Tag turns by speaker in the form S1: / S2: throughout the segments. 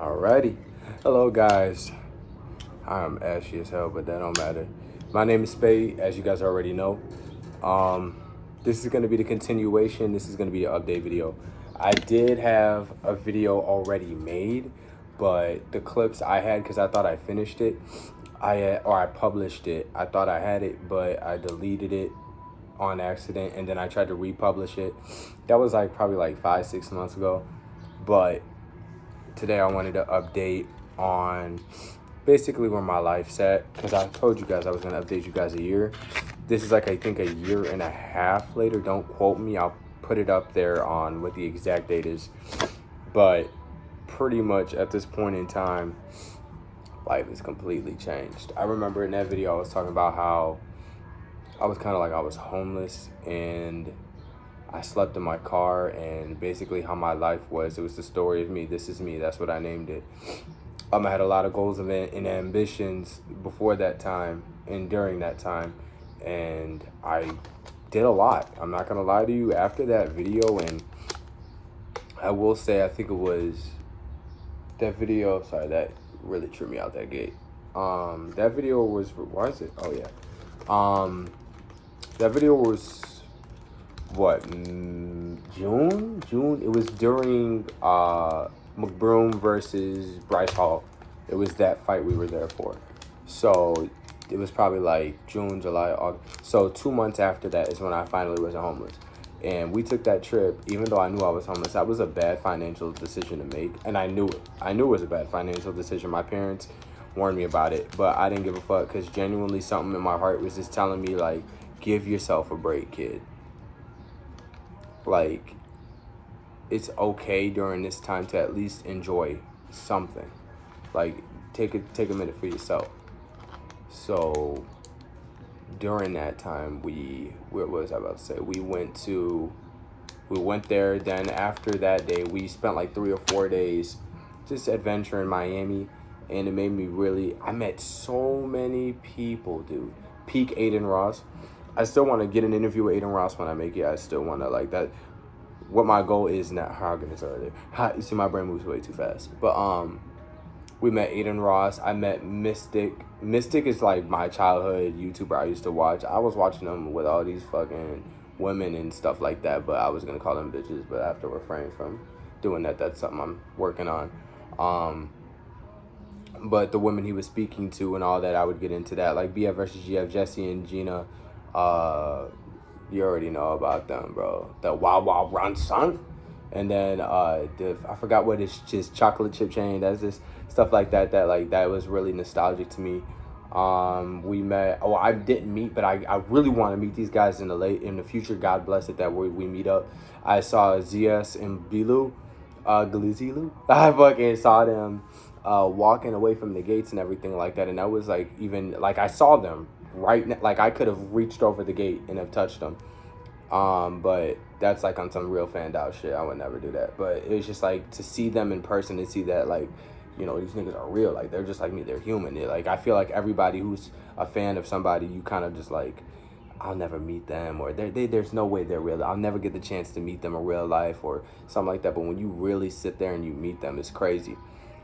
S1: Alrighty. Hello, guys. I'm ashy as hell, but that don't matter. My name is Spade, as you guys already know. Um, this is going to be the continuation. This is going to be the update video. I did have a video already made, but the clips I had, because I thought I finished it, I published it. I thought I had it, but I deleted it on accident, and then I tried to republish it. That was like probably like 5-6 months ago, but today I wanted to update on basically where my life's at, because I told you guys I was going to update you guys a year. This is like, I think, a year and a half later. Don't quote me. I'll put it up there on what the exact date is. But pretty much at this point in time, life has completely changed. I remember in that video I was talking about how I was kind of like I was homeless and I slept in my car, and basically how my life was. It was the story of me. This is me. That's what I named it. I had a lot of goals and ambitions before that time and during that time, and I did a lot. I'm not gonna lie to you. After that video, and I will say, I think it was that video. Sorry, that really threw me out that gate. That video was, why is it? Oh yeah. That video was what, June? It was during McBroom versus Bryce Hall. It was that fight we were there for. So it was probably like June, July, August. So 2 months after that is when I finally was homeless. And we took that trip, even though I knew I was homeless. That was a bad financial decision to make, and I knew it. I knew it was a bad financial decision. My parents warned me about it, but I didn't give a fuck, because genuinely something in my heart was just telling me, like, give yourself a break, kid. Like, it's okay during this time to at least enjoy something. Like, take a minute for yourself. So during that time, what was I about to say? We went there. Then after that day, we spent like 3 or 4 days just adventure in Miami, and it made me really, I met so many people, dude. Peak Aiden Ross. I still want to get an interview with Aiden Ross when I make it. I still want to, like, that. What my goal is now. How can I start there? You see, my brain moves way too fast. But we met Aiden Ross. I met Mystic. Mystic is like my childhood YouTuber I used to watch. I was watching them with all these fucking women and stuff like that, but I was gonna call them bitches, but I have to refrain from doing that. That's something I'm working on. But the women he was speaking to and all that, I would get into that. Like BF versus GF, Jesse and Gina. You already know about them, bro. The Wild Wild Run, son. And then I forgot what it's just chocolate chip chain. That's just stuff like that. That was really nostalgic to me. We met. Oh, I didn't meet, but I really want to meet these guys in the future. God bless it that we meet up. I saw Zias and Bilu, Galizilu. I fucking saw them walking away from the gates and everything like that, and that was like, even like, I saw them right now, like I could have reached over the gate and have touched them. But that's like on some real fanned out shit. I would never do that. But it was just like to see them in person and see that, like, you know, these niggas are real. Like, they're just like me. They're human. Like, I feel like everybody who's a fan of somebody, you kind of just like, I'll never meet them, or there's no way they're real. I'll never get the chance to meet them in real life or something like that. But when you really sit there and you meet them, it's crazy.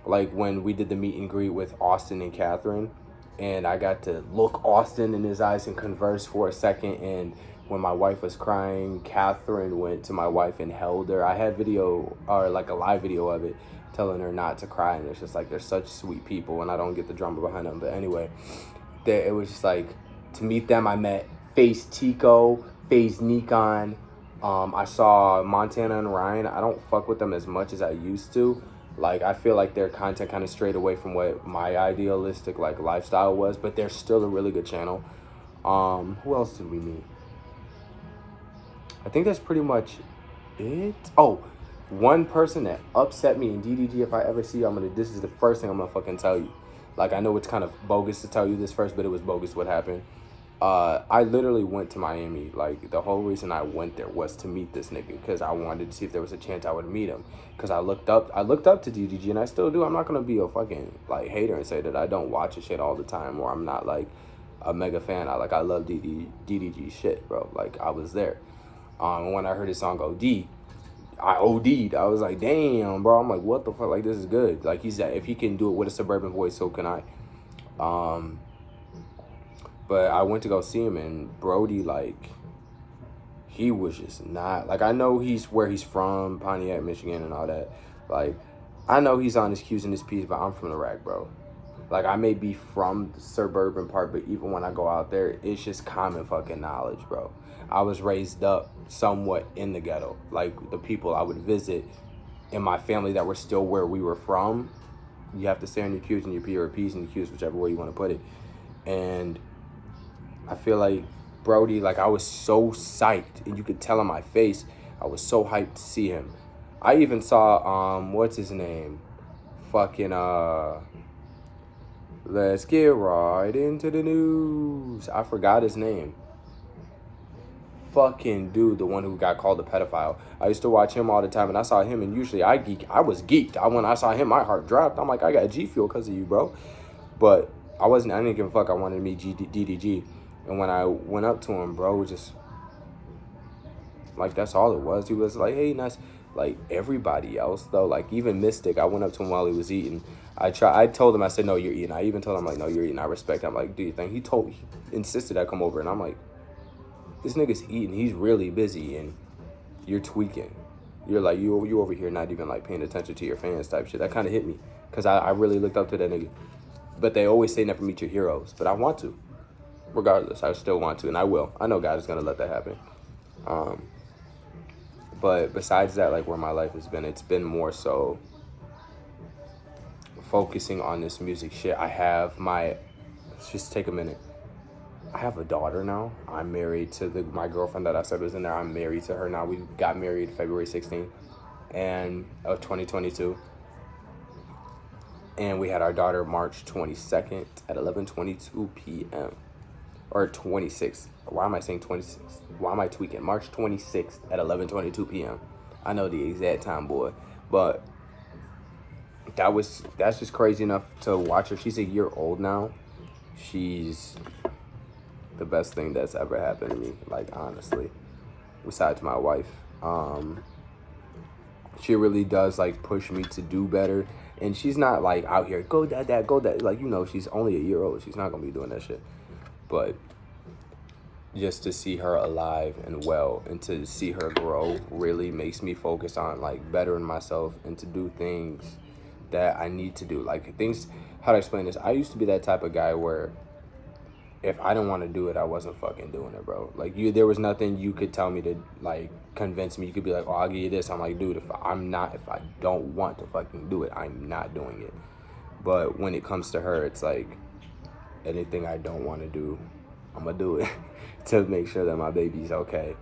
S1: Like when we did the meet and greet with Austin and Catherine, and I got to look Austin in his eyes and converse for a second. And when my wife was crying, Catherine went to my wife and held her. I had video, or like a live video of it, telling her not to cry. And it's just like, they're such sweet people, and I don't get the drama behind them. But anyway, it was just like, to meet them, I met FaZe Tico, FaZe Nikon. I saw Montana and Ryan. I don't fuck with them as much as I used to. Like, I feel like their content kind of strayed away from what my idealistic, like, lifestyle was, but they're still a really good channel. Who else did we meet? I think that's pretty much it. Oh, one person that upset me in DDG, if I ever see you, this is the first thing I'm gonna fucking tell you. Like, I know it's kind of bogus to tell you this first, but it was bogus what happened. I literally went to Miami. Like, the whole reason I went there was to meet this nigga, because I wanted to see if there was a chance I would meet him. Because I looked up to DDG, and I still do. I'm not gonna be a fucking, like, hater and say that I don't watch his shit all the time, or I'm not like a mega fan. I love DDG shit, bro. Like, I was there. When I heard his song OD, I OD'd. I was like, damn, bro. I'm like, what the fuck? Like, this is good. Like, he said, if he can do it with a suburban voice, so can I. But I went to go see him, and Brody, like, he was just not, like, I know he's where he's from, Pontiac, Michigan, and all that. Like, I know he's on his Q's and his P's, but I'm from the rack, bro. Like, I may be from the suburban part, but even when I go out there, it's just common fucking knowledge, bro. I was raised up somewhat in the ghetto. Like, the people I would visit in my family that were still where we were from, you have to say on your Q's and your P, or P's and your Q's, whichever way you want to put it. And I feel like Brody, like, I was so psyched, and you could tell on my face, I was so hyped to see him. I even saw, what's his name? Fucking, let's get right into the news. I forgot his name. Fucking dude, the one who got called a pedophile. I used to watch him all the time, and I saw him, and usually I was geeked. When I saw him, my heart dropped. I'm like, I got G Fuel because of you, bro. But I didn't give a fuck. I wanted to meet DDG. And when I went up to him, bro, just, like, that's all it was. He was like, hey, nice. Like, everybody else, though, like, even Mystic, I went up to him while he was eating. I told him, I said, no, you're eating. I even told him, like, no, you're eating. I respect him. I'm like, do you think? He insisted I come over, and I'm like, this nigga's eating. He's really busy, and you're tweaking. You're like, you over here not even, like, paying attention to your fans type shit. That kind of hit me, because I really looked up to that nigga. But they always say never meet your heroes, but I want to. Regardless, I still want to, and I will. I know God is going to let that happen. But besides that, like, where my life has been, it's been more so focusing on this music shit. Let's just take a minute. I have a daughter now. I'm married to my girlfriend that I said was in there. I'm married to her now. We got married February 16th of 2022. And we had our daughter March 22nd at 11:22 p.m. Or 26th. Why am I saying 26th? Why am I tweaking? March 26th at 11:22 p.m. I know the exact time, boy. But that's just crazy enough to watch her. She's a year old now. She's the best thing that's ever happened to me, like, honestly, besides my wife. She really does, like, push me to do better. And she's not, like, out here, go dad, go dad. Like, you know, she's only a year old. She's not going to be doing that shit. But just to see her alive and well, and to see her grow really makes me focus on, like, bettering myself and to do things that I need to do. Like, things, how to explain this? I used to be that type of guy where if I didn't want to do it, I wasn't fucking doing it, bro. Like, there was nothing you could tell me to, like, convince me. You could be like, oh, I'll give you this. I'm like, dude, if I don't want to fucking do it, I'm not doing it. But when it comes to her, it's like, anything I don't want to do, I'm going to do it to make sure that my baby's okay.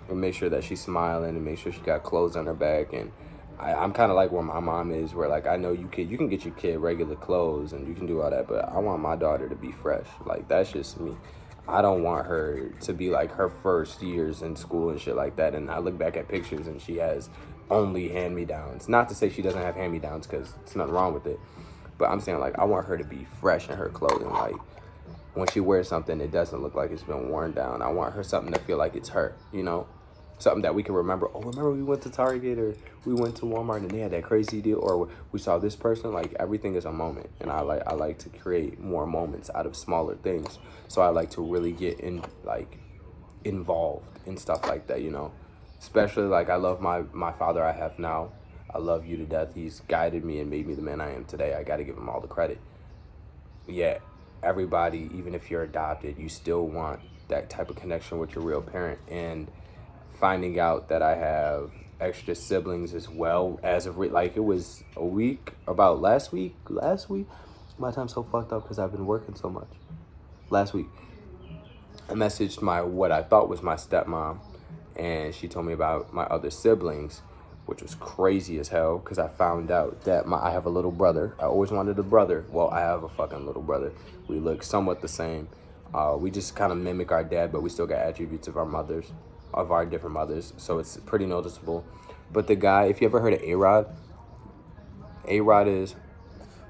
S1: And make sure that she's smiling, and make sure she got clothes on her back. And I'm kind of like where my mom is, where, like, I know you can get your kid regular clothes and you can do all that, but I want my daughter to be fresh. Like, that's just me. I don't want her to be like her first years in school and shit like that. And I look back at pictures and she has only hand-me-downs. Not to say she doesn't have hand-me-downs, because there's nothing wrong with it. But I'm saying, like, I want her to be fresh in her clothing. Like, when she wears something, it doesn't look like it's been worn down. I want her something to feel like it's her, you know? Something that we can remember. Oh, remember we went to Target, or we went to Walmart and they had that crazy deal, or we saw this person. Like, everything is a moment, and I like to create more moments out of smaller things. So I like to really get involved in stuff like that, you know. Especially, like, I love my father I have now. I love you to death. He's guided me and made me the man I am today. I got to give him all the credit. Yeah, everybody, even if you're adopted, you still want that type of connection with your real parent. And finding out that I have extra siblings as well, as of like, it was a week, about last week, my time's so fucked up because I've been working so much. Last week, I messaged what I thought was my stepmom, and she told me about my other siblings, which was crazy as hell, because I found out that I have a little brother. I always wanted a brother. Well, I have a fucking little brother. We look somewhat the same. We just kind of mimic our dad, but we still got attributes of our different mothers, so it's pretty noticeable. But the guy, if you ever heard of A-Rod is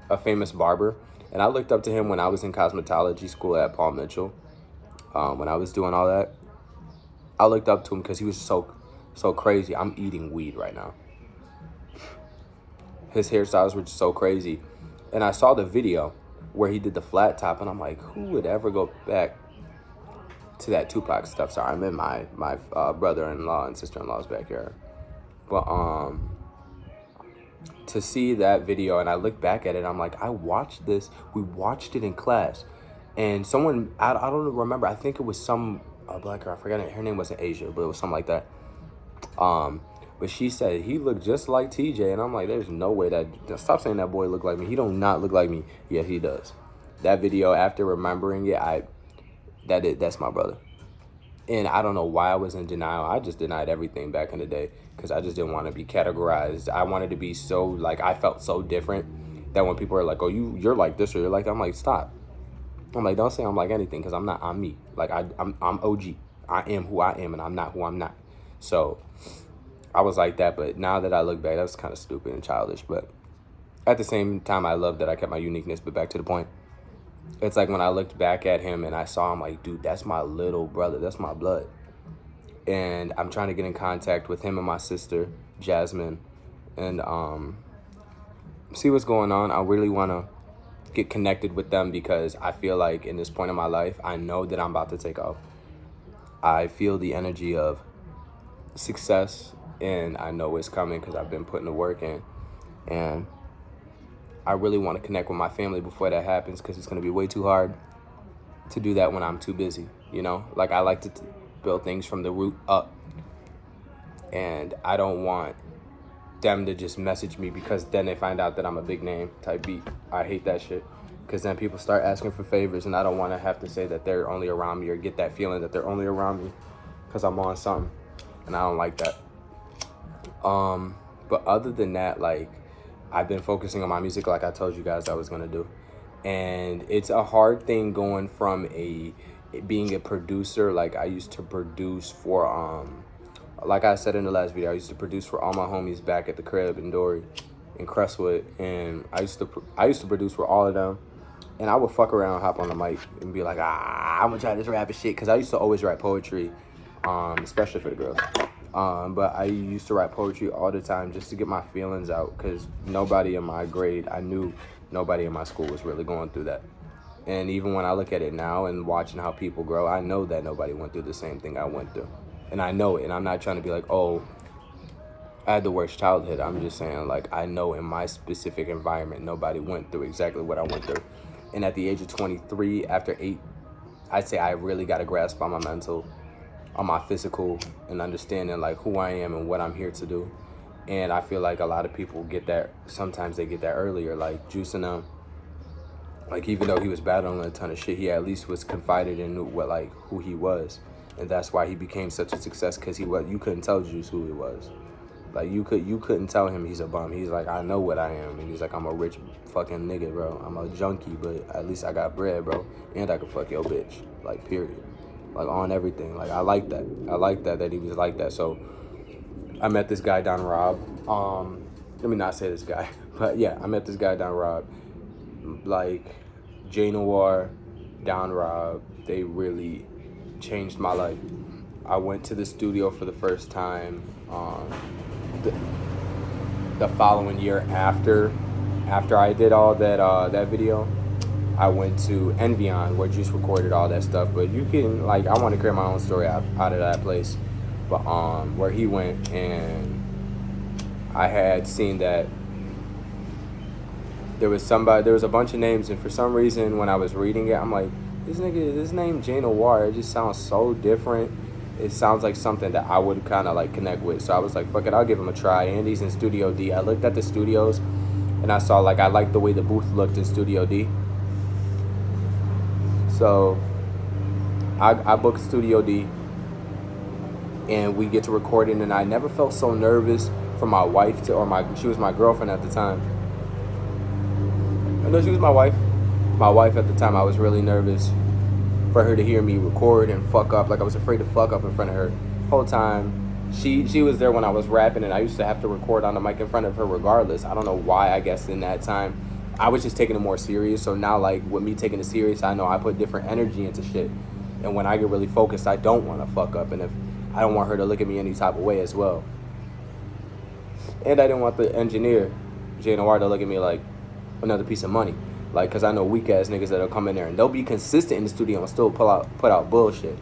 S1: a famous barber, and I looked up to him when I was in cosmetology school at Paul Mitchell. When I was doing all that, I looked up to him because he was so So crazy. I'm eating weed right now. His hairstyles were just so crazy. And I saw the video where he did the flat top, and I'm like, who would ever go back to that Tupac stuff? Sorry, I'm in my brother-in-law and sister-in-law's backyard. But to see that video, and I look back at it, I'm like, I watched this. We watched it in class. And someone, I don't remember, I think it was some black girl, I forgot it. Her name wasn't Asia, but it was something like that. But she said he looked just like TJ, and I'm like, there's no way that, stop saying that boy look like me. He don't not look like me. Yeah, he does. That video, after remembering it, that's my brother. And I don't know why I was in denial. I just denied everything back in the day because I just didn't want to be categorized. I wanted to be so, like, I felt so different that when people are like, oh, you're like this or you're like, I'm like, stop. I'm like, don't say I'm like anything because I'm not. I'm me. Like, I'm OG. I am who I am, and I'm not who I'm not. So I was like that, but now that I look back, that was kind of stupid and childish. But at the same time, I love that I kept my uniqueness. But back to the point, it's like when I looked back at him and I saw him, like, dude, that's my little brother. That's my blood. And I'm trying to get in contact with him and my sister, Jasmine, and see what's going on. I really want to get connected with them because I feel like in this point in my life, I know that I'm about to take off. I feel the energy of success, and I know it's coming because I've been putting the work in. And I really want to connect with my family before that happens because it's going to be way too hard to do that when I'm too busy, you know? Like, I like to build things from the root up. And I don't want them to just message me because then they find out that I'm a big name type beat. I hate that shit because then people start asking for favors, and I don't want to have to say that they're only around me or get that feeling that they're only around me because I'm on something, and I don't like that. But other than that, like, I've been focusing on my music like I told you guys I was gonna do, and it's a hard thing going from being a producer. Like, I used to produce for like I said in the last video, I used to produce for all my homies back at the crib in Dory, in Crestwood, and I used to produce for all of them. And I would fuck around, hop on the mic, and be like, I'm gonna try this rapping shit, because I used to always write poetry, especially for the girls. But I used to write poetry all the time just to get my feelings out, because nobody in my grade, I knew nobody in my school was really going through that. And even when I look at it now and watching how people grow, I know that nobody went through the same thing I went through. And I know it, and I'm not trying to be like, oh, I had the worst childhood. I'm just saying, like, I know in my specific environment, nobody went through exactly what I went through. And at the age of 23, after 8, I'd say I really got a grasp on my mental, on my physical, and understanding, like, who I am and what I'm here to do. And I feel like a lot of people get that, sometimes they get that earlier, like Juice and them. Like, even though he was battling a ton of shit, he at least was confided in what, like, who he was. And that's why he became such a success, because you couldn't tell Juice who he was. Like, you couldn't tell him he's a bum. He's like, I know what I am. And he's like, I'm a rich fucking nigga, bro. I'm a junkie, but at least I got bread, bro. And I can fuck your bitch. Like, period. Like, on everything. Like, I like that. I like that he was like that. So I met this guy, Don Rob. Let me not say this guy. But yeah, I met this guy, Don Rob. Like, Jay Noir, Don Rob, they really changed my life. I went to the studio for the first time the following year after I did all that video. I went to Envion, where Juice recorded all that stuff. But you can, like, I want to create my own story out of that place. But where he went, and I had seen that there was a bunch of names, and for some reason when I was reading it, I'm like, this name Jay Noir, it just sounds so different. It sounds like something that I would kind of like connect with. So I was like, fuck it, I'll give him a try. And he's in Studio D. I looked at the studios and I saw, like, I liked the way the booth looked in Studio D. So I booked Studio D, and we get to recording, and I never felt so nervous for my wife she was my girlfriend at the time. No, she was my wife. My wife at the time, I was really nervous for her to hear me record and fuck up. Like, I was afraid to fuck up in front of her. Whole time, she was there when I was rapping, and I used to have to record on the mic in front of her regardless. I don't know why. I guess in that time, I was just taking it more serious. So now, like, with me taking it serious, I know I put different energy into shit. And when I get really focused, I don't want to fuck up. And if I don't want her to look at me any type of way as well. And I didn't want the engineer, Jay Noir, to look at me like another piece of money. Like, because I know weak ass niggas that'll come in there and they'll be consistent in the studio and still put out bullshit.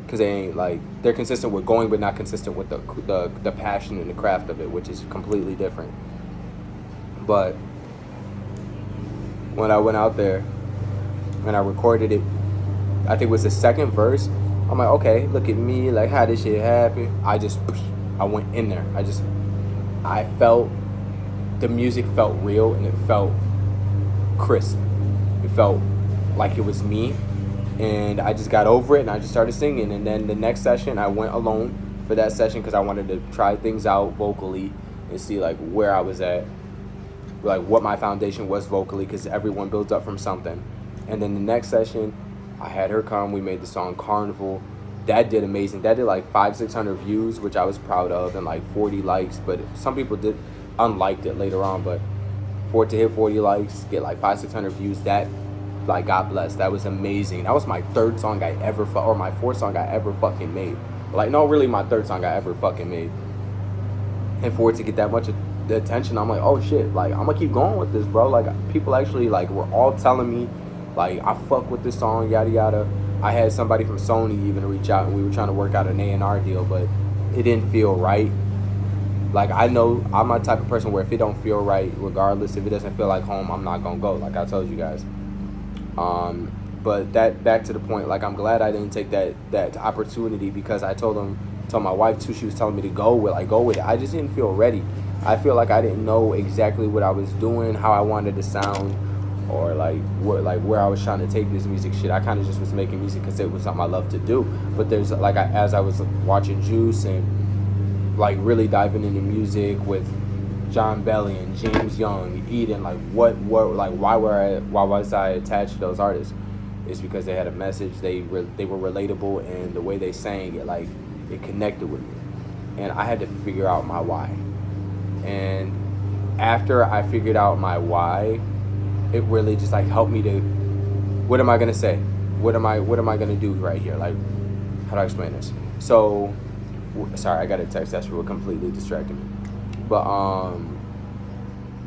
S1: Because they ain't like, they're consistent with going but not consistent with the passion and the craft of it, which is completely different. But when I went out there and I recorded it, I think it was the second verse. I'm like, okay, look at me, like how this shit happen. I went in there. I felt, the music felt real and it felt crisp. It felt like it was me. And I just got over it and I just started singing. And then the next session, I went alone for that session because I wanted to try things out vocally and see like where I was at, like what my foundation was vocally, because everyone builds up from something. And then the next session, I had her come. We made the song Carnival. That did amazing. That did like 500-600 views, which I was proud of, and like 40 likes. But some people did unliked it later on. But for it to hit 40 likes, get like 500-600 views, that, like, God bless. That was amazing. That was my third song I ever, or my fourth song I ever fucking made. Like, no, really my third song I ever fucking made. And for it to get that much attention, I'm like, oh shit, like, I'm gonna keep going with this, bro. Like, people actually, like, were all telling me, like, I fuck with this song, yada yada. I had somebody from Sony even reach out, and we were trying to work out an A&R deal, but it didn't feel right. Like, I know I'm my type of person where if it don't feel right, regardless, if it doesn't feel like home, I'm not gonna go, like I told you guys. But that, back to the point, like, I'm glad I didn't take that opportunity, because I told my wife too, she was telling me to go with it. I just didn't feel ready. I feel like I didn't know exactly what I was doing, how I wanted to sound, or like where I was trying to take this music shit. I kind of just was making music because it was something I love to do. But there's like, as I was watching Juice and like really diving into music with John Bellion, James Young, Eden, like why was I attached to those artists? It's because they had a message, they were relatable, and the way they sang it, like, it connected with me. And I had to figure out my why. And after I figured out my why, it really just like helped me to, what am I gonna say? What am I gonna do right here? Like, how do I explain this? So, sorry, I got a text that's what completely distracted me. But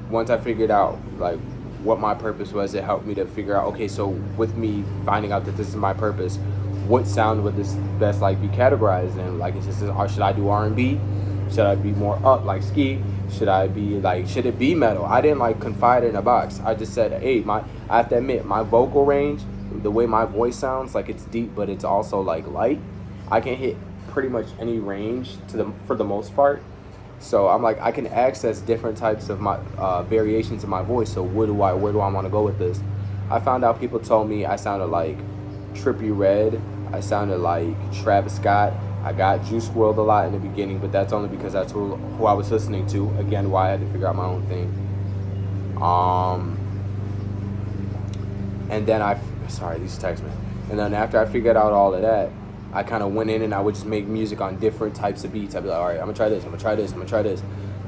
S1: once I figured out like what my purpose was, it helped me to figure out, okay, so with me finding out that this is my purpose, what sound would this best like be categorized in? Like, should I do R&B? Should I be more up like Ski? Should it be metal? I didn't like confide in a box. I just said, hey, I have to admit, my vocal range, the way my voice sounds, like, it's deep, but it's also like light. I can hit pretty much any range for the most part. So I'm like, I can access different types of my variations of my voice. So where do I want to go with this? I found out people told me I sounded like Trippie Redd. I sounded like Travis Scott. I got Juice WRLD a lot in the beginning, but that's only because that's who I was listening to. Again, why I had to figure out my own thing. And then these text me. And then after I figured out all of that, I kind of went in and I would just make music on different types of beats. I'd be like, all right, I'm gonna try this, I'm gonna try this, I'm gonna try this.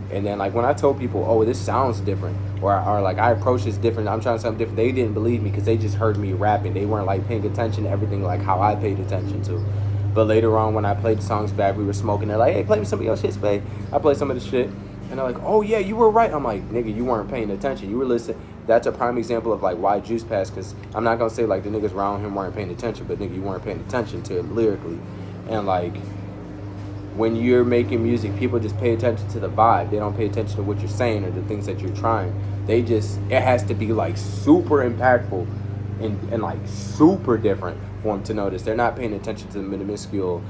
S1: And then like when I told people, oh, this sounds different, or like I approach this different, I'm trying something different, they didn't believe me because they just heard me rapping. They weren't like paying attention to everything like how I paid attention to. But later on when I played the songs back, we were smoking, they're like, hey, play me some of your shit, babe. I played some of the shit. And they're like, oh yeah, you were right. I'm like, nigga, you weren't paying attention. You were listening. That's a prime example of like why Juice passed, because I'm not gonna say like the niggas around him weren't paying attention, but nigga, you weren't paying attention to it lyrically. And like, when you're making music, people just pay attention to the vibe. They don't pay attention to what you're saying or the things that you're trying. It has to be like super impactful and like super different for them to notice. They're not paying attention to the minuscule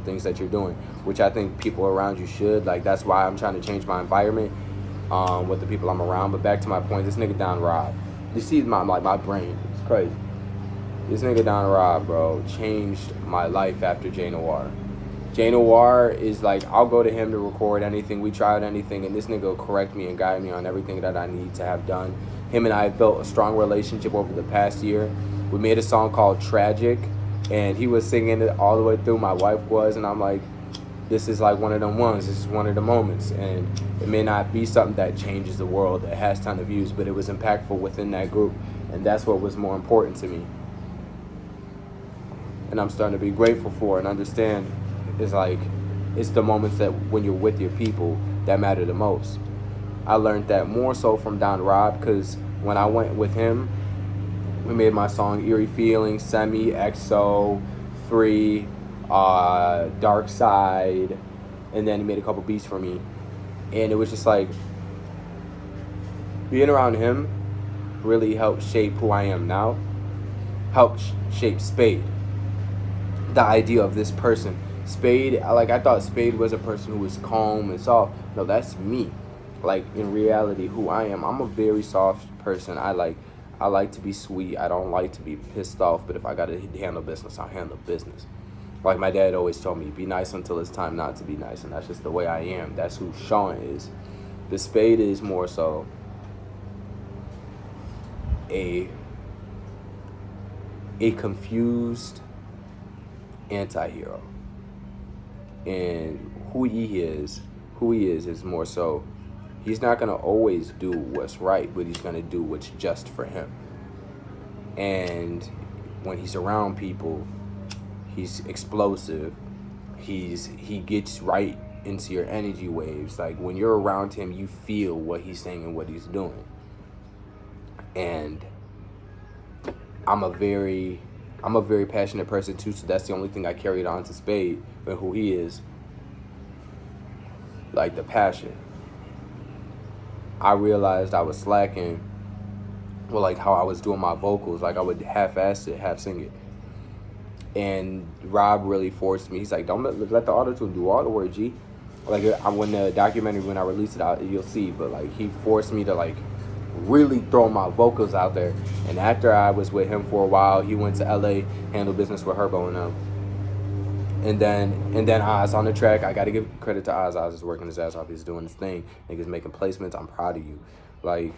S1: things that you're doing, which I think people around you should. Like, that's why I'm trying to change my environment with the people I'm around. But back to my point, this nigga Don Rob, you see my brain, it's crazy. This nigga Don Rob, bro, changed my life after Jay Noir. Jay Noir is like, I'll go to him to record anything. We tried anything, and this nigga will correct me and guide me on everything that I need to have done. Him and I have built a strong relationship over the past year. We made a song called Tragic, and he was singing it all the way through. My wife was, and I'm like, this is like one of them ones. This is one of the moments. And it may not be something that changes the world, that has a ton of views, but it was impactful within that group, and that's what was more important to me. And I'm starting to be grateful for and understand it's the moments that when you're with your people that matter the most. I learned that more so from Don Rob, because when I went with him, we made my song Eerie Feelings, Semi, EXO, Free, Dark Side, and then he made a couple beats for me. And it was just like, being around him really helped shape who I am now, helped shape Spade. The idea of this person. Spade, I thought Spade was a person who was calm and soft. No, that's me. Like, in reality, who I am. I'm a very soft person. I like to be sweet. I don't like to be pissed off, but if I gotta handle business, I'll handle business. Like my dad always told me, be nice until it's time not to be nice, and that's just the way I am. That's who Sean is. The Spade is more so a confused anti-hero. And who he is more so, he's not gonna always do what's right, but he's gonna do what's just for him. And when he's around people, he's explosive. He gets right into your energy waves. Like, when you're around him, you feel what he's saying and what he's doing. And I'm a very passionate person too, so that's the only thing I carried on to Spade and who he is. Like, the passion. I realized I was slacking with like how I was doing my vocals. Like, I would half-ass it, half sing it. And Rob really forced me. He's like, don't let the auto-tune do all the work, G. Like, when the documentary, when I released it out, you'll see. But like, he forced me to like really throw my vocals out there. And after I was with him for a while, he went to LA, handled business with Herbo and them. And then Oz on the track. I gotta give credit to Oz. Oz is working his ass off. He's doing his thing. Niggas making placements. I'm proud of you. Like,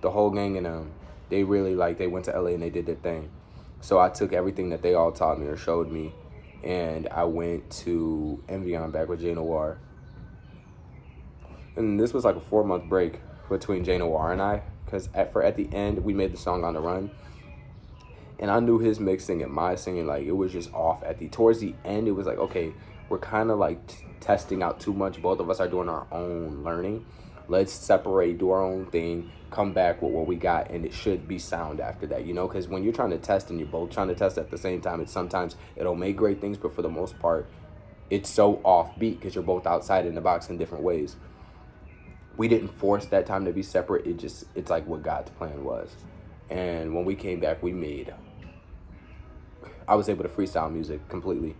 S1: the whole gang and them, they really, like, they went to LA and they did their thing. So I took everything that they all taught me or showed me, and I went to Envion back with Jay Noir. And this was like a 4-month break between Jay Noir and I, because at the end, we made the song On the Run. And I knew his mixing and my singing, like, it was just off. Towards the end, it was like, okay, we're kind of like testing out too much. Both of us are doing our own learning. Let's separate, do our own thing, come back with what we got, and it should be sound after that, you know? Because when you're trying to test and you're both trying to test at the same time, sometimes it'll make great things, but for the most part, it's so offbeat because you're both outside in the box in different ways. We didn't force that time to be separate. It's like what God's plan was. And when we came back, I was able to freestyle music completely.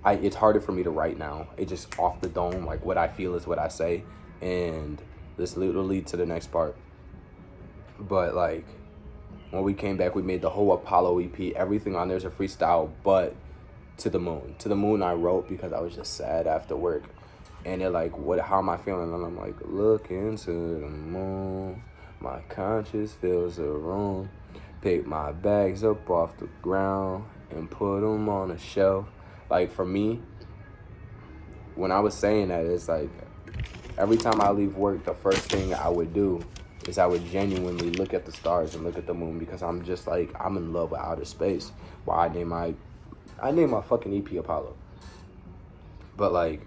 S1: It's harder for me to write now. It just off the dome, like what I feel is what I say. And this will lead to the next part. But like, when we came back, we made the whole Apollo EP. Everything on there's a freestyle, but To the Moon. To the Moon I wrote because I was just sad after work. And they're like, how am I feeling? And I'm like, look into the moon. My conscience fills the room. Pick my bags up off the ground and put them on a shelf. Like, for me, when I was saying that, it's like, every time I leave work, the first thing I would do is I would genuinely look at the stars and look at the moon, because I'm just like, I'm in love with outer space. Why I named my fucking EP Apollo. But like,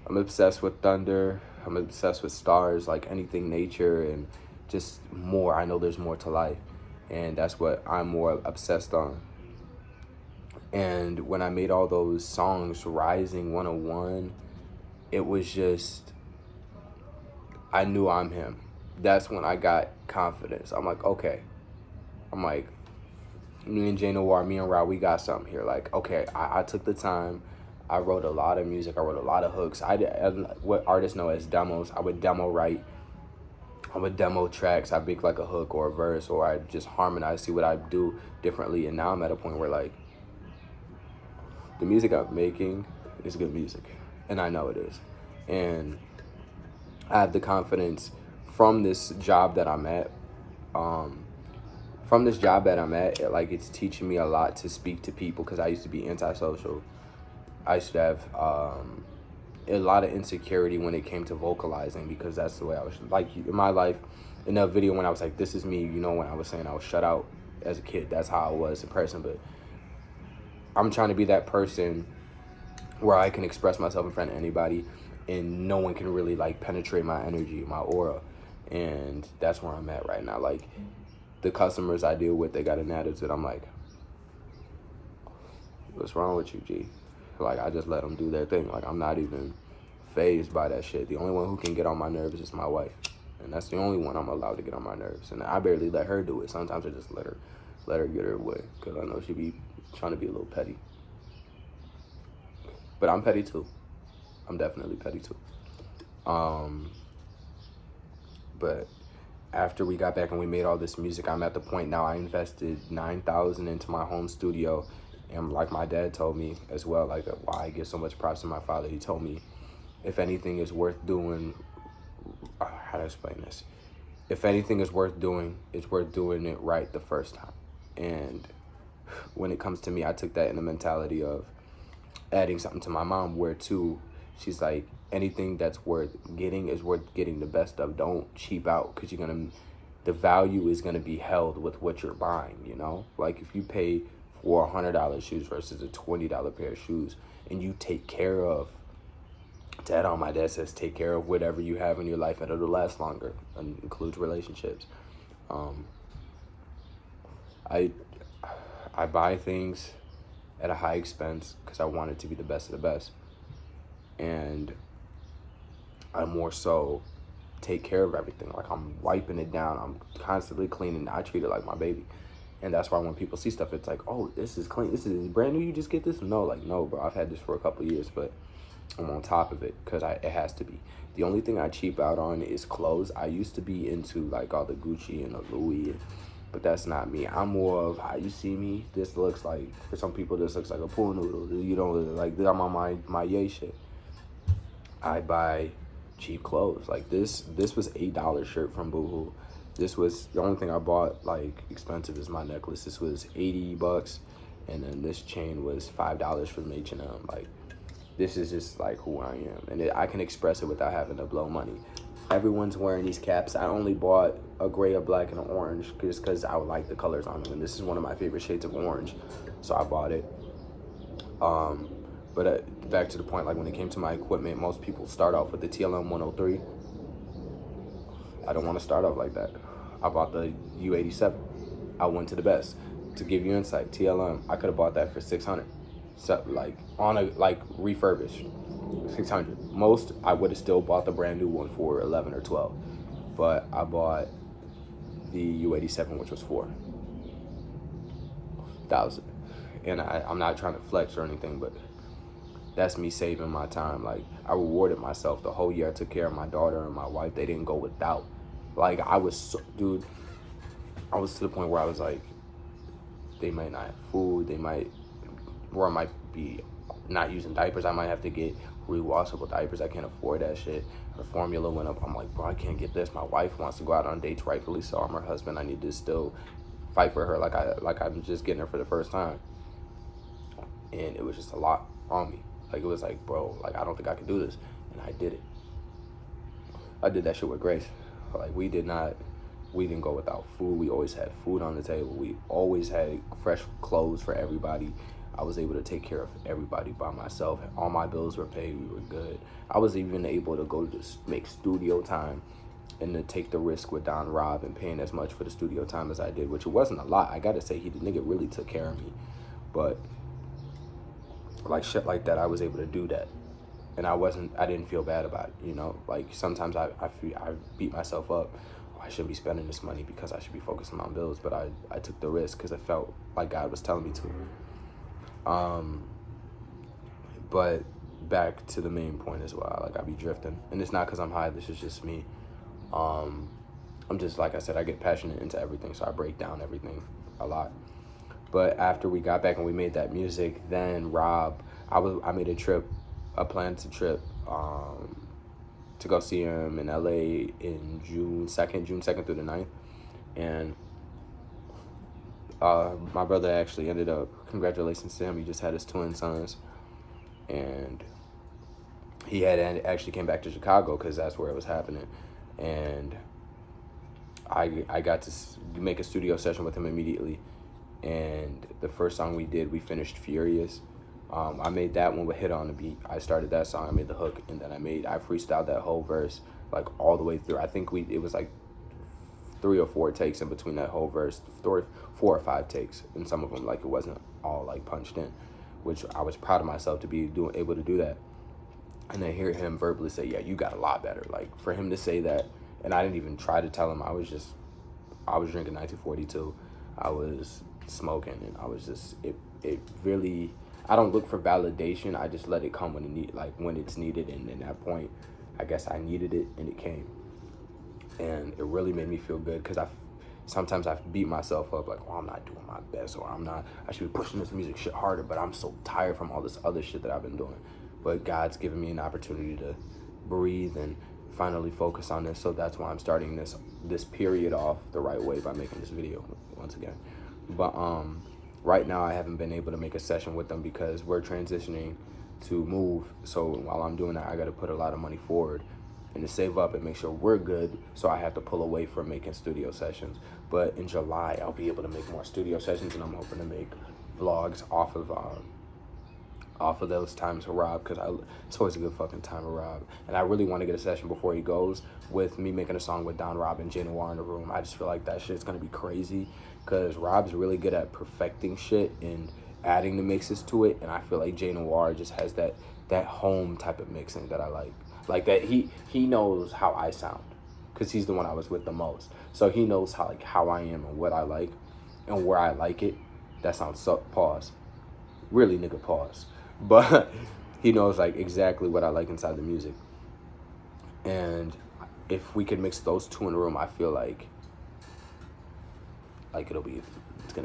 S1: I'm obsessed with thunder. I'm obsessed with stars, like anything nature and just more. I know there's more to life, and that's what I'm more obsessed on. And when I made all those songs, Rising 101, it was just, I knew I'm him. That's when I got confidence. I'm like, okay. I'm like, me and Jay Noir, me and Rob, we got something here. Like, okay, I took the time. I wrote a lot of music. I wrote a lot of hooks. What artists know as demos. I would demo write. I would demo tracks. I make like a hook or a verse, or I just harmonize, see what I do differently. And now I'm at a point where like, the music I'm making is good music, and I know it is. And I have the confidence from this job that I'm at. Like, it's teaching me a lot to speak to people, because I used to be antisocial. I used to have a lot of insecurity when it came to vocalizing, because that's the way I was. Like, in my life, in that video when I was like, this is me, you know, when I was saying I was shut out as a kid, that's how I was in person. But I'm trying to be that person where I can express myself in front of anybody and no one can really like penetrate my energy, my aura. And that's where I'm at right now. Like the customers I deal with, they got an attitude. I'm like, what's wrong with you, G? Like I just let them do their thing. Like I'm not even phased by that shit. The only one who can get on my nerves is my wife. And that's the only one I'm allowed to get on my nerves. And I barely let her do it. Sometimes I just let her get her way. Cause I know she be trying to be a little petty. But I'm petty too. I'm definitely petty too. But after we got back and we made all this music, I'm at the point now I invested $9,000 into my home studio. And like my dad told me as well, like why I give so much props to my father, he told me if anything is worth doing, how to explain this? If anything is worth doing, it's worth doing it right the first time. And when it comes to me, I took that in the mentality of adding something to my mom where too, she's like, anything that's worth getting is worth getting the best of. Don't cheap out because the value is gonna be held with what you're buying, you know? Like if you pay for $100 shoes versus a $20 pair of shoes and you take care of, Dad on my dad says take care of whatever you have in your life and it'll last longer, and includes relationships. I buy things at a high expense because I want it to be the best of the best. And I more so take care of everything. Like I'm wiping it down. I'm constantly cleaning. I treat it like my baby. And that's why when people see stuff, it's like, oh, this is clean. This is brand new. You just get this? No, like, no, bro. I've had this for a couple of years, but I'm on top of it because it has to be. The only thing I cheap out on is clothes. I used to be into like all the Gucci and the Louis, but that's not me. I'm more of how you see me. This looks like, for some people, this looks like a pool noodle. You know, like I'm on my yay shit. I buy cheap clothes. Like this was $8 shirt from Boohoo. This was the only thing I bought like expensive is my necklace. This was $80, and then this chain was $5 from H&M. Like this is just like who I am, and I can express it without having to blow money. Everyone's wearing these caps. I only bought a gray, a black, and an orange just because I would like the colors on them, and this is one of my favorite shades of orange, so I bought it. But back to the point, like when it came to my equipment, most people start off with the TLM 103. I don't want to start off like that. I bought the U87. I went to the best. To give you insight, TLM, I could have bought that for $600. So like on a like refurbished, $600. Most I would have still bought the brand new one for 11 or 12, but I bought the U87, which was $4,000. And I'm not trying to flex or anything, but that's me saving my time. Like I rewarded myself the whole year. I took care of my daughter and my wife. They didn't go without. Like I was to the point where I was like, they might not have food. I might be not using diapers. I might have to get rewashable diapers. I can't afford that shit. Her formula went up. I'm like, bro, I can't get this. My wife wants to go out on dates, rightfully so. I'm her husband. I need to still fight for her like I'm just getting her for the first time. And it was just a lot on me. Like it was like, bro, like I don't think I can do this. And I did it. I did that shit with grace. Like we didn't go without food. We always had food on the table. We always had fresh clothes for everybody. I was able to take care of everybody by myself. All my bills were paid. We were good. I was even able to go to make studio time and to take the risk with Don Rob and paying as much for the studio time as I did, which it wasn't a lot. I gotta say, the nigga really took care of me. But like shit like that, I was able to do that. And I didn't feel bad about it, you know? Like sometimes I beat myself up. Oh, I shouldn't be spending this money because I should be focusing on bills, but I took the risk because I felt like God was telling me to. But back to the main point as well, like I be drifting, and it's not because I'm high, this is just me. I'm just, like I said, I get passionate into everything, so I break down everything a lot. But after we got back and we made that music, then Rob, I made a trip, a planned trip to go see him in LA in June 2nd through the 9th. And my brother actually ended up, congratulations to him, he just had his twin sons. And he had actually came back to Chicago because that's where it was happening. And I got to make a studio session with him immediately. And the first song we did, we finished Furious. I made that one with Hit on the Beat. I started that song, I made the hook, and then I freestyled that whole verse like all the way through. I think it was like 3 or 4 takes in between that whole verse, 4 or 5 takes, and some of them like it wasn't all like punched in, which I was proud of myself to be able to do that. And then hear him verbally say, "Yeah, you got a lot better." Like for him to say that, and I didn't even try to tell him. I was drinking 1942, I was smoking, and I was just it really. I don't look for validation. I just let it come when it's needed, and in that point, I guess I needed it, and it came. And it really made me feel good because sometimes I beat myself up like, oh, I'm not doing my best, or I should be pushing this music shit harder, but I'm so tired from all this other shit that I've been doing. But God's given me an opportunity to breathe and finally focus on this. So that's why I'm starting this period off the right way by making this video once again. But right now I haven't been able to make a session with them because we're transitioning to move. So while I'm doing that, I got to put a lot of money forward and to save up and make sure we're good. So I have to pull away from making studio sessions. But in July, I'll be able to make more studio sessions, and I'm hoping to make vlogs off of those times with Rob, because it's always a good fucking time with Rob. And I really want to get a session before he goes with me making a song with Don Rob and Jay Noir in the room. I just feel like that shit's going to be crazy because Rob's really good at perfecting shit and adding the mixes to it. And I feel like Jay Noir just has that home type of mixing that I like. Like that he knows how I sound because he's the one I was with the most. So he knows how I am and what I like and where I like it. That sounds so, pause. Really, nigga, pause. But he knows like exactly what I like inside the music. And if we could mix those two in a room, I feel like it's gonna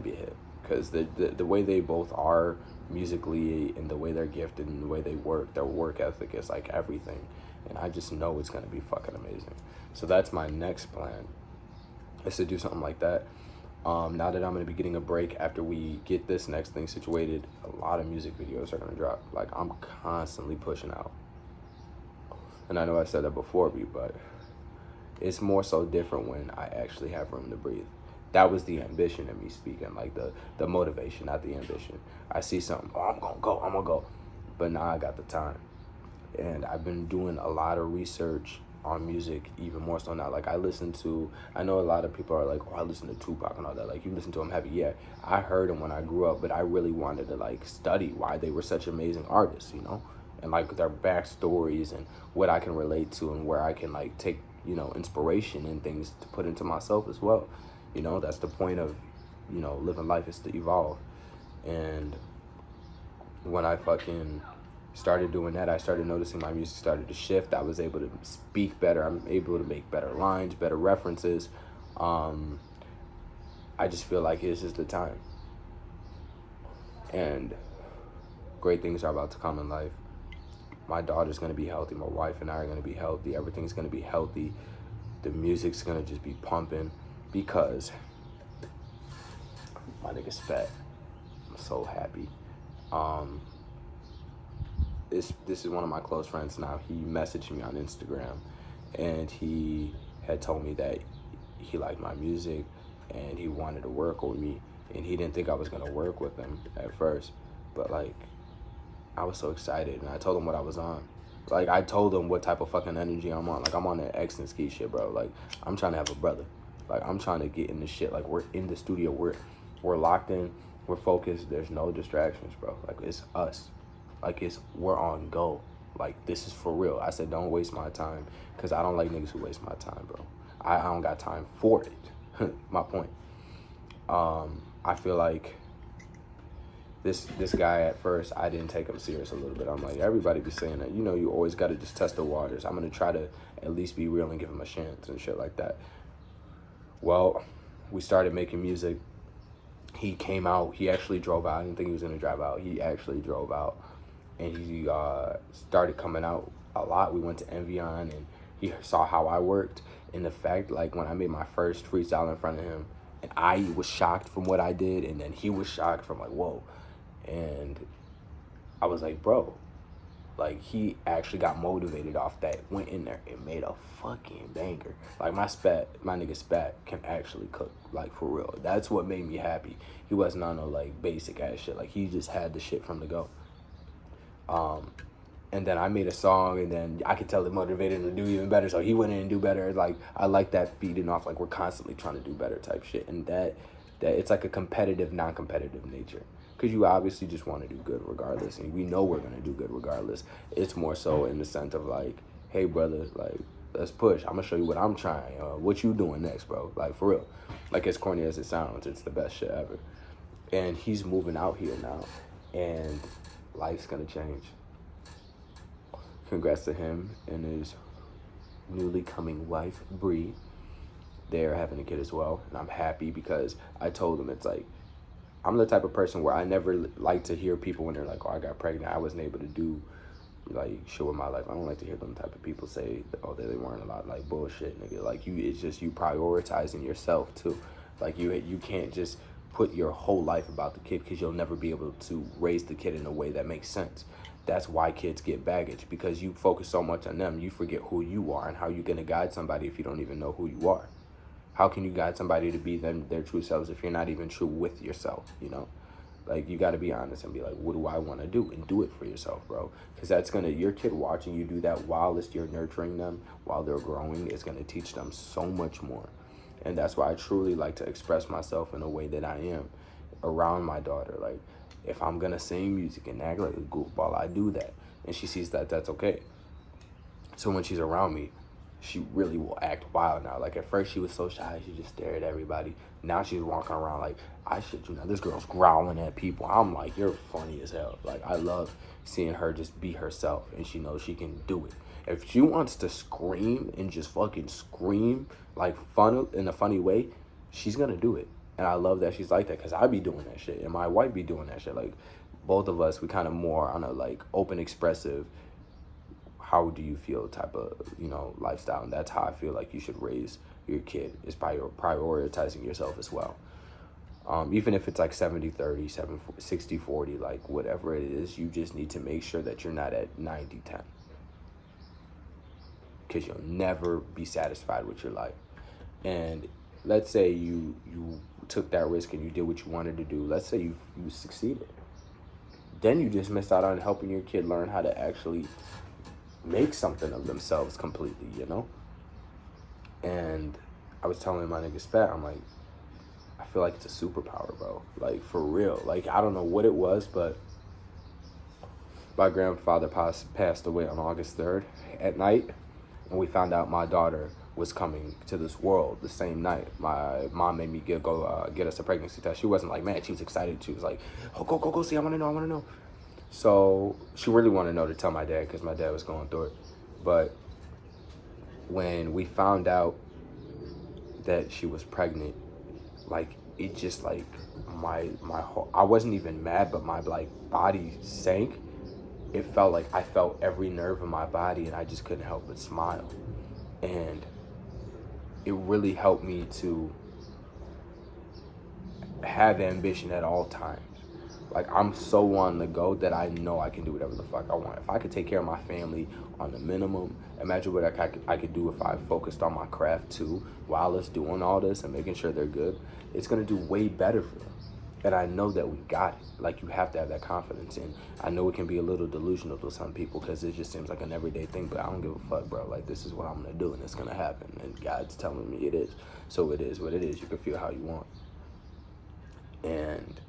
S1: be a hit. Because the way they both are musically and the way they're gifted and the way they work, their work ethic is like everything. And I just know it's gonna be fucking amazing. So that's my next plan, is to do something like that. Now that I'm going to be getting a break after we get this next thing situated, a lot of music videos are going to drop. Like, I'm constantly pushing out. And I know I said that before, but it's more so different when I actually have room to breathe. That was the ambition in me speaking, like the motivation, not the ambition. I see something, oh, I'm going to go. But now I got the time. And I've been doing a lot of research on music, even more so now. Like I know a lot of people are like, oh, I listen to Tupac and all that. Like, you listen to him heavy. Yeah, I heard him when I grew up, but I really wanted to like study why they were such amazing artists, you know, and like their backstories and what I can relate to and where I can like take, you know, inspiration and things to put into myself as well. You know, that's the point of, you know, living life, is to evolve. And when I fucking started doing that, I started noticing my music started to shift. I was able to speak better. I'm able to make better lines, better references. I just feel like this is the time. And great things are about to come in life. My daughter's going to be healthy. My wife and I are going to be healthy. Everything's going to be healthy. The music's going to just be pumping because my nigga's fat. I'm so happy. This is one of my close friends now. He messaged me on Instagram, and he had told me that he liked my music, and he wanted to work with me, and he didn't think I was gonna work with him at first, but like, I was so excited, and I told him what I was on. Like, I told him what type of fucking energy I'm on. Like, I'm on that X and Ski shit, bro. Like, I'm trying to have a brother. Like, I'm trying to get in the shit. Like, we're in the studio. We're locked in. We're focused. There's no distractions, bro. Like, it's us. Like, we're on go. Like, this is for real. I said, don't waste my time, because I don't like niggas who waste my time, bro. I don't got time for it. My point. I feel like this guy, at first, I didn't take him serious a little bit. I'm like, everybody be saying that. You know, you always got to just test the waters. I'm going to try to at least be real and give him a chance and shit like that. Well, we started making music. He came out. He actually drove out. I didn't think he was going to drive out. He actually drove out. And he started coming out a lot. We went to Envion, and he saw how I worked. And the fact, like, when I made my first freestyle in front of him, and I was shocked from what I did, and then he was shocked from, like, whoa. And I was like, bro, like, he actually got motivated off that, went in there and made a fucking banger. Like, my nigga Spat can actually cook, like, for real. That's what made me happy. He wasn't on no, like, basic ass shit. Like, he just had the shit from the go. And then I made a song, and then I could tell it motivated him to do even better, so he went in and do better. Like, I like that feeding off, like, we're constantly trying to do better type shit, and that it's like a competitive, non-competitive nature, because you obviously just want to do good regardless, and we know we're gonna do good regardless. It's more so in the sense of like, hey brother, like, let's push. I'm gonna show you what I'm trying. What you doing next, bro? Like, for real. Like, as corny as it sounds, it's the best shit ever. And he's moving out here now, and life's gonna change. Congrats to him and his newly coming wife, Bree. They're having a kid as well, and I'm happy because I told them, it's like, I'm the type of person where I never like to hear people when they're like, oh, I got pregnant, I wasn't able to do like shit with my life. I don't like to hear them type of people say, oh, they weren't a lot, like, bullshit, nigga. Like, it's just you prioritizing yourself too. Like, you can't just put your whole life about the kid, because you'll never be able to raise the kid in a way that makes sense. That's why kids get baggage, because you focus so much on them, you forget who you are and how you're gonna guide somebody if you don't even know who you are. How can you guide somebody to be their true selves if you're not even true with yourself, you know? Like, you got to be honest and be like, what do I want to do? And do it for yourself, bro. Because that's going to, your kid watching you do that while you're nurturing them, while they're growing, is going to teach them so much more. And that's why I truly like to express myself in a way that I am around my daughter. Like, if I'm going to sing music and act like a goofball, I do that. And she sees that that's okay. So when she's around me, she really will act wild now. Like, at first she was so shy, she just stared at everybody. Now she's walking around like, I shit you know, this girl's growling at people. I'm like, you're funny as hell. Like, I love seeing her just be herself, and she knows she can do it. If she wants to scream and just fucking scream like fun in a funny way, she's gonna do it. And I love that she's like that, because I be doing that shit and my wife be doing that shit. Like, both of us, we kind of more on a like open, expressive, how do you feel type of, you know, lifestyle. And that's how I feel like you should raise your kid, is by prioritizing yourself as well. Even if it's like 70-30, 60-40, like whatever it is, you just need to make sure that you're not at 90-10, because you'll never be satisfied with your life. And let's say you took that risk and you did what you wanted to do. Let's say you succeeded. Then you just missed out on helping your kid learn how to actually make something of themselves completely, you know? And I was telling my nigga Spat, I'm like, I feel like it's a superpower, bro. Like, for real. Like, I don't know what it was, but my grandfather passed away on August 3rd at night, and we found out my daughter was coming to this world the same night. My mom made me go get us a pregnancy test. She wasn't like mad, she was excited. She was like, oh, go see, I want to know. So she really wanted to know, to tell my dad, because my dad was going through it. But when we found out that she was pregnant, like, it just, like, my whole, I wasn't even mad, but my, like, body sank. It felt like I felt every nerve in my body, and I just couldn't help but smile. And it really helped me to have ambition at all times. Like, I'm so on the go that I know I can do whatever the fuck I want. If I could take care of my family on the minimum, imagine what I could do if I focused on my craft too, while it's doing all this and making sure they're good. It's gonna do way better for them. And I know that we got it. Like, you have to have that confidence. And I know it can be a little delusional to some people, because it just seems like an everyday thing, but I don't give a fuck, bro. Like, this is what I'm gonna do, and it's gonna happen. And God's telling me it is. So it is what it is. You can feel how you want. And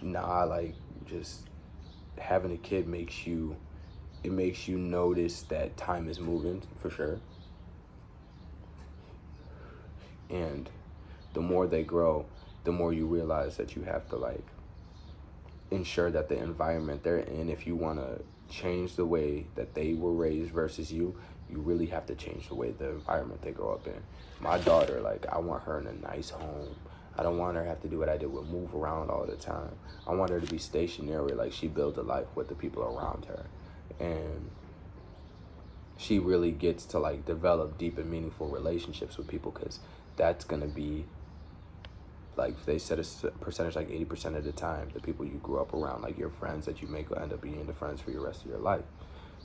S1: nah, like, just having a kid makes you notice that time is moving, for sure. And the more they grow, the more you realize that you have to, like, ensure that the environment they're in, if you want to change the way that they were raised versus you really have to change the way the environment they grow up in. My daughter, like, I want her in a nice home. I don't want her to have to do what I did with move around all the time. I want her to be stationary, like she builds a life with the people around her. And she really gets to, like, develop deep and meaningful relationships with people, because that's going to be, like, they said a percentage, like 80% of the time, the people you grew up around, like your friends that you make, will end up being the friends for the rest of your life.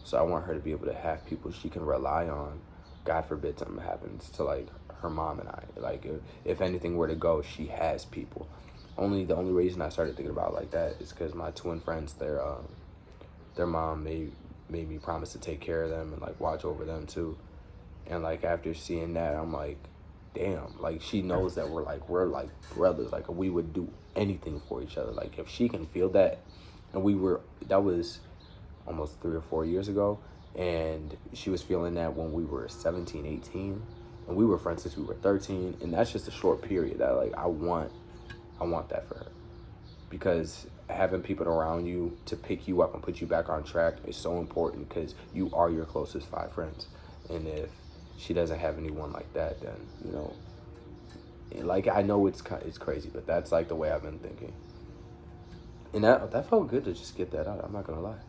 S1: So I want her to be able to have people she can rely on. God forbid something happens to, like, her mom and I. Like, if anything were to go, she has people. The only reason I started thinking about it like that is because my twin friends, their mom made me promise to take care of them and like watch over them too. And like after seeing that, I'm like, damn, like she knows that we're like brothers. Like we would do anything for each other. Like if she can feel that, and that was almost 3 or 4 years ago, and she was feeling that when we were 17, 18, and we were friends since we were 13, and that's just a short period that like I want that for her, because having people around you to pick you up and put you back on track is so important, because you are your closest 5 friends. And if she doesn't have anyone like that, then, you know, like I know it's crazy, but that's like the way I've been thinking. And that felt good to just get that out. I'm not gonna lie,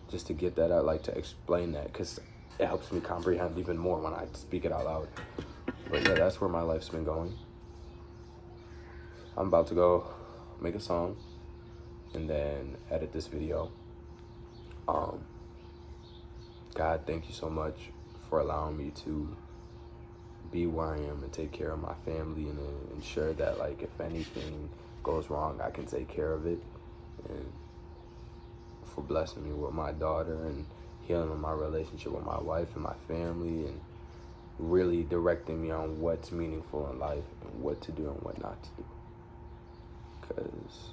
S1: just to get that out, like to explain that, because it helps me comprehend even more when I speak it out loud. But yeah, that's where my life's been going. I'm about to go make a song and then edit this video. God, thank you so much for allowing me to be where I am and take care of my family, and ensure that like if anything goes wrong, I can take care of it, and for blessing me with my daughter and healing my relationship with my wife and my family, and really directing me on what's meaningful in life and what to do and what not to do. Because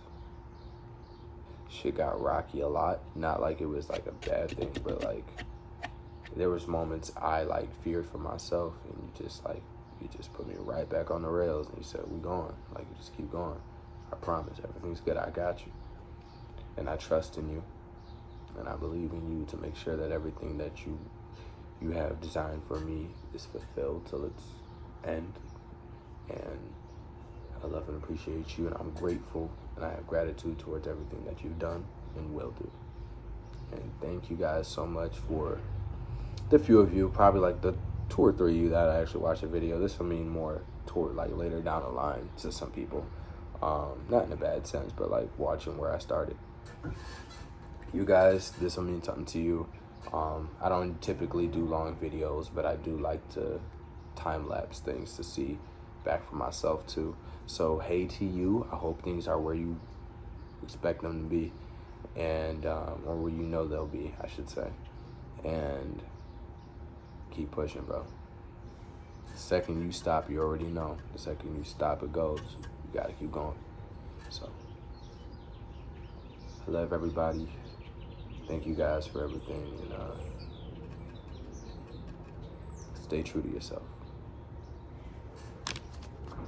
S1: shit got rocky a lot. Not like it was like a bad thing, but like there was moments I like feared for myself, and you just put me right back on the rails, and you said, we going. Like, you just keep going. I promise, everything's good. I got you. And I trust in you. And I believe in you to make sure that everything that you have designed for me is fulfilled till its end. And I love and appreciate you, and I'm grateful, and I have gratitude towards everything that you've done and will do. And thank you guys so much for the few of you, probably like the 2 or 3 of you that I actually watched the video. This will mean more toward like later down the line to some people. Not in a bad sense, but like watching where I started. You guys, this will mean something to you. I don't typically do long videos, but I do like to time-lapse things to see back for myself too. So hey to you, I hope things are where you expect them to be, and or where you know they'll be, I should say. And keep pushing, bro. The second you stop, you already know. The second you stop, it goes. You gotta keep going. So I love everybody. Thank you guys for everything, and stay true to yourself.